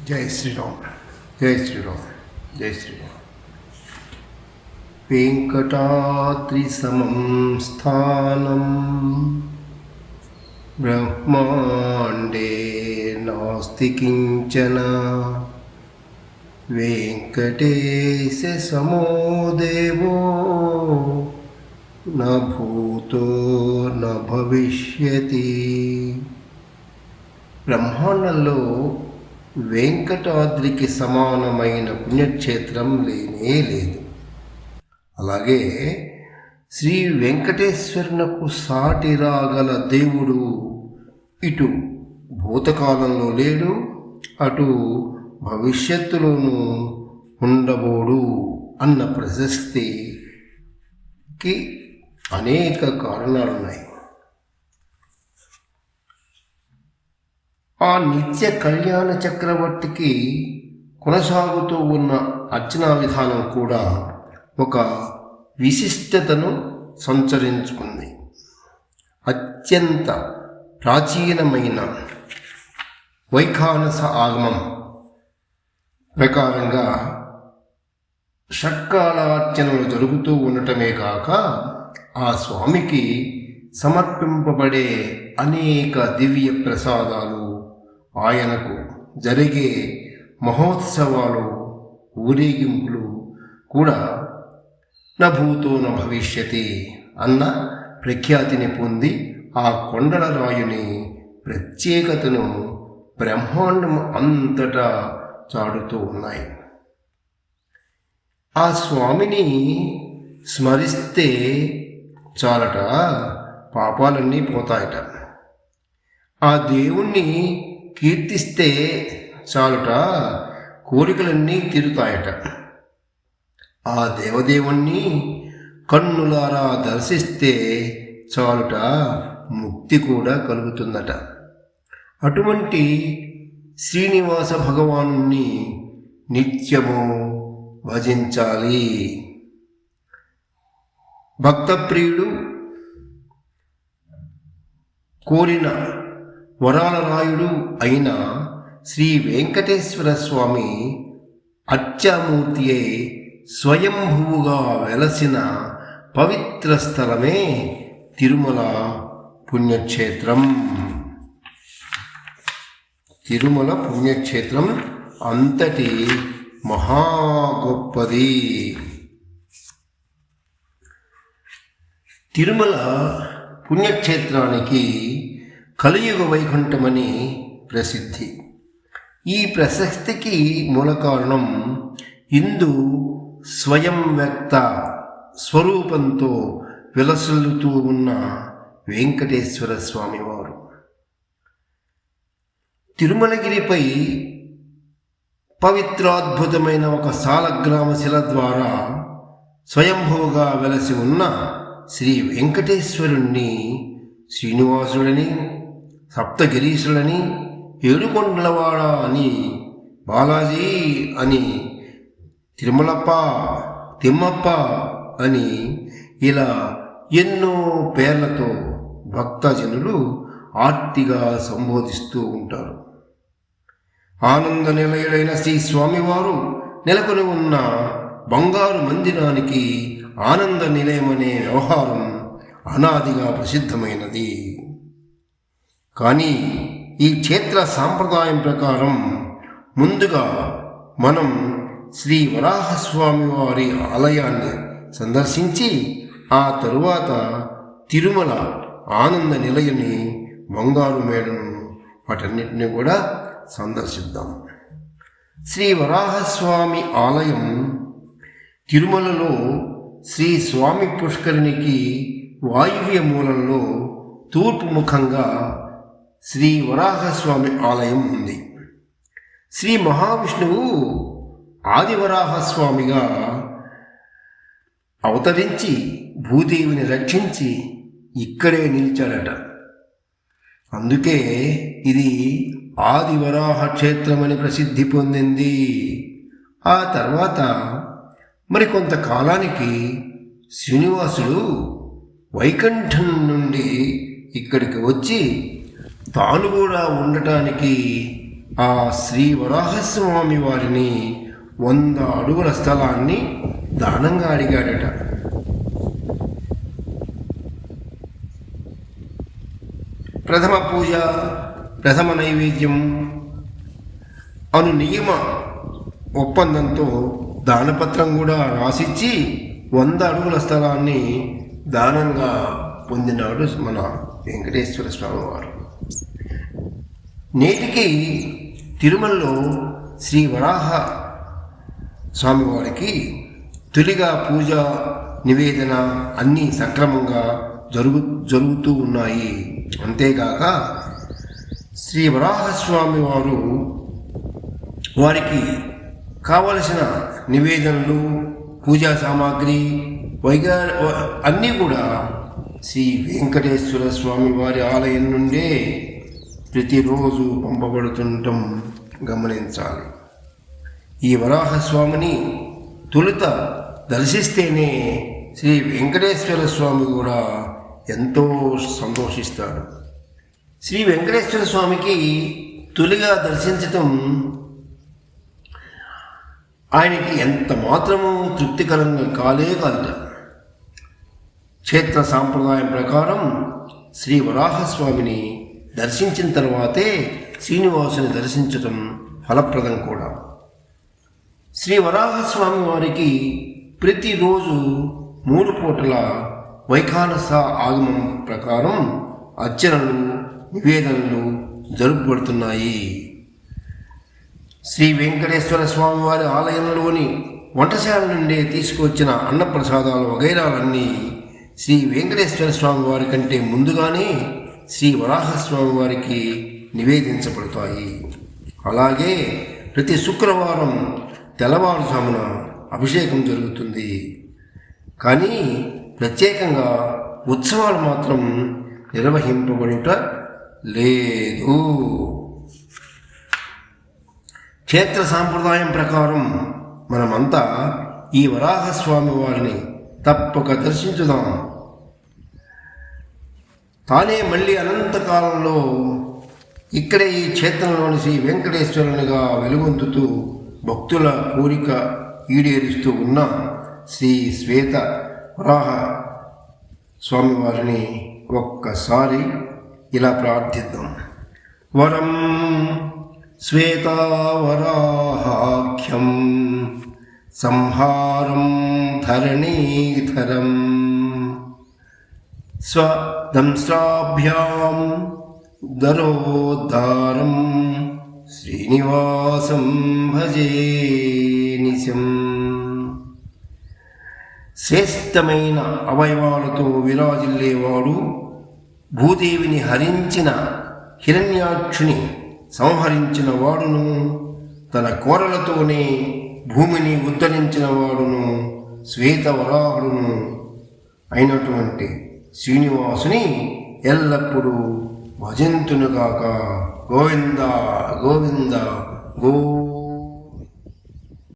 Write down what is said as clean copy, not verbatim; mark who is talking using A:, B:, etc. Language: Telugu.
A: జై శ్రీరామ్, జై శ్రీరామ్, జై శ్రీరామ్. వెంకటాద్రి సమం స్థానం బ్రహ్మాండే నాస్తి కించన. వెంకటేశ సమో దేవో న భూతో న భవిష్యతి. బ్రహ్మాండంలో వెంకటాద్రికి సమానమైన పుణ్యక్షేత్రం లేనే లేదు. అలాగే శ్రీ వెంకటేశ్వరునకు సాటి రాగల దేవుడు ఇటు భూతకాలంలో లేడు, అటు భవిష్యత్తులోనూ ఉండబోడు అన్న ప్రశస్తికి అనేక కారణాలున్నాయి. ఆ నిత్య కళ్యాణ చక్రవర్తికి కొనసాగుతూ ఉన్న అర్చనా విధానం కూడా ఒక విశిష్టతను సంచరించుకుంది. అత్యంత ప్రాచీనమైన వైఖానస ఆగమం ప్రకారంగా షట్కాలార్చనలు జరుగుతూ ఉండటమే కాక ఆ స్వామికి సమర్పింపబడే అనేక దివ్య ప్రసాదాలు, ఆయనకు జరిగే మహోత్సవాలు, ఊరేగింపులు కూడా నభూతో న భవిష్యతి అన్న ప్రఖ్యాతిని పొంది ఆ కొండల రాయుని ప్రత్యేకతను బ్రహ్మాండం అంతటా చాడుతూ ఉన్నాయి. ఆ స్వామిని స్మరిస్తే చాలట పాపాలన్నీ పోతాయట. ఆ దేవుణ్ణి కీర్తిస్తే చాలుట కోరికలన్నీ తీరుతాయట. ఆ దేవదేవుణ్ణి కన్నులారా దర్శిస్తే చాలుట ముక్తి కూడా కలుగుతుందట. అటువంటి శ్రీనివాస భగవానుణ్ణి నిత్యము భజించాలి. భక్తప్రియుడు, కోరిన వరాల రాయుడు అయిన శ్రీ వెంకటేశ్వర స్వామి అర్చామూర్తి అయి స్వయంభువుగా వెలసిన పవిత్ర స్థలమే తిరుమల పుణ్యక్షేత్రం. తిరుమల పుణ్యక్షేత్రం అంతటి మహా గొప్పది. తిరుమల పుణ్యక్షేత్రానికి కలియుగ వైకుంఠమని ప్రసిద్ధి. ఈ ప్రశస్తికి మూల కారణం హిందూ స్వయం వ్యక్త స్వరూపంతో విలసిల్లుతూ ఉన్న వెంకటేశ్వర స్వామివారు. తిరుమలగిరిపై పవిత్రాద్భుతమైన ఒక సాలగ్రామ శిల ద్వారా స్వయంభువుగా వెలసి ఉన్న శ్రీ వెంకటేశ్వరుణ్ణి శ్రీనివాసుడని, సప్తగిరీశుడని, ఏడుకొండలవాడ అని, బాలాజీ అని, తిరుమలప్ప, తిమ్మప్ప అని ఇలా ఎన్నో పేర్లతో భక్తజనులు ఆర్తిగా సంబోధిస్తూ ఉంటారు. ఆనంద నిలయుడైన శ్రీ స్వామివారు నెలకొని ఉన్న బంగారు మందిరానికి ఆనంద నిలయమనే వ్యవహారం అనాదిగా ప్రసిద్ధమైనది. కానీ ఈ క్షేత్ర సాంప్రదాయం ప్రకారం ముందుగా మనం శ్రీ వరాహస్వామి వారి ఆలయాన్ని సందర్శించి ఆ తరువాత తిరుమల ఆనంద నిలయని, బంగారు మేడను, వాటన్నిటిని కూడా సందర్శిద్దాం. శ్రీ వరాహస్వామి ఆలయం తిరుమలలో శ్రీ స్వామి పుష్కరిణికి వాయువ్య మూలంలో తూర్పు ముఖంగా శ్రీ వరాహస్వామి ఆలయం ఉంది. శ్రీ మహావిష్ణువు ఆదివరాహస్వామిగా అవతరించి భూదేవిని రక్షించి ఇక్కడే నిలిచాడట. అందుకే ఇది ఆదివరాహ క్షేత్రమని ప్రసిద్ధి పొందింది. ఆ తర్వాత మరికొంతకాలానికి శ్రీనివాసుడు వైకుంఠం నుండి ఇక్కడికి వచ్చి తాను కూడా ఉండటానికి
B: ఆ శ్రీ వరాహస్వామి వారిని 100 అడుగుల స్థలాన్ని దానంగా అడిగాడట. ప్రథమ పూజ, ప్రథమ నైవేద్యం అను నియమ ఒప్పందంతో దానపత్రం కూడా రాసిచ్చి 100 అడుగుల స్థలాన్ని దానంగా పొందినాడు మన వెంకటేశ్వర స్వామి వారు. నేటికి తిరుమలలో శ్రీ వరాహ స్వామివారికి తొలిగా పూజ నివేదన అన్నీ సక్రమంగా జరుగుతూ ఉన్నాయి. అంతేగాక శ్రీ వరాహస్వామి వారు వారికి కావలసిన నివేదనలు, పూజా సామాగ్రి అన్నీ కూడా శ్రీ వెంకటేశ్వర స్వామి వారి ఆలయం నుండే ప్రతిరోజు పంపబడుతుండటం గమనించాలి. ఈ వరాహస్వామిని తొలుత దర్శిస్తేనే శ్రీ వెంకటేశ్వర స్వామి కూడా ఎంతో సంతోషిస్తాడు. శ్రీ వెంకటేశ్వర స్వామికి తొలిగా దర్శించటం ఆయనకి ఎంత మాత్రము తృప్తికరంగా కాదట. క్షేత్ర సాంప్రదాయం ప్రకారం శ్రీ వరాహస్వామిని దర్శించిన తర్వాతే శ్రీనివాసుని దర్శించటం ఫలప్రదం కూడా. శ్రీ వరాహస్వామి వారికి ప్రతిరోజు 3 పూటల వైఖానస ఆగమం ప్రకారం అర్చనలు, నివేదనలు జరుపబడుతున్నాయి. శ్రీ వెంకటేశ్వర స్వామి వారి ఆలయంలోని వంటశాల నుండి తీసుకువచ్చిన అన్నప్రసాదాలు వగైరాలన్నీ శ్రీ వెంకటేశ్వర స్వామి వారి కంటే ముందుగానే శ్రీ వరాహస్వామి వారికి నివేదించబడతాయి. అలాగే ప్రతి శుక్రవారం తెల్లవారుజామున అభిషేకం జరుగుతుంది. కానీ ప్రత్యేకంగా ఉత్సవాలు మాత్రం నిర్వహింపబడుట లేదు. క్షేత్ర సాంప్రదాయం ప్రకారం మనమంతా ఈ వరాహస్వామి వారిని తప్పక దర్శించుదాం. తానే మళ్ళీ అనంతకాలంలో ఇక్కడే ఈ క్షేత్రంలోని శ్రీ వెంకటేశ్వరునిగా వెలుగొందుతూ భక్తుల కోరిక ఈడేరుస్తూ ఉన్న శ్రీ శ్వేత వరాహ స్వామివారిని ఒక్కసారి ఇలా ప్రార్థిద్దాం. వరం శ్వేతావరాహాఖ్యం సంహారం ధరణీధరం స్వదంశ్రాభ్యాం దరోద్ధారం శ్రీనివాసం భజే నిశం. శ్రేష్టమైన అవయవాలతో విరాజిల్లేవాడు, భూదేవిని హరించిన హిరణ్యాక్షుని సంహరించిన వాడును, తన కోరలతోనే భూమిని ఉద్ధరించిన వాడును, శ్వేతవరాహుడును అయినటువంటి శ్రీనివాసుని ఎల్లప్పుడూ భజంతునుగాక. గోవింద గోవింద గోవింద.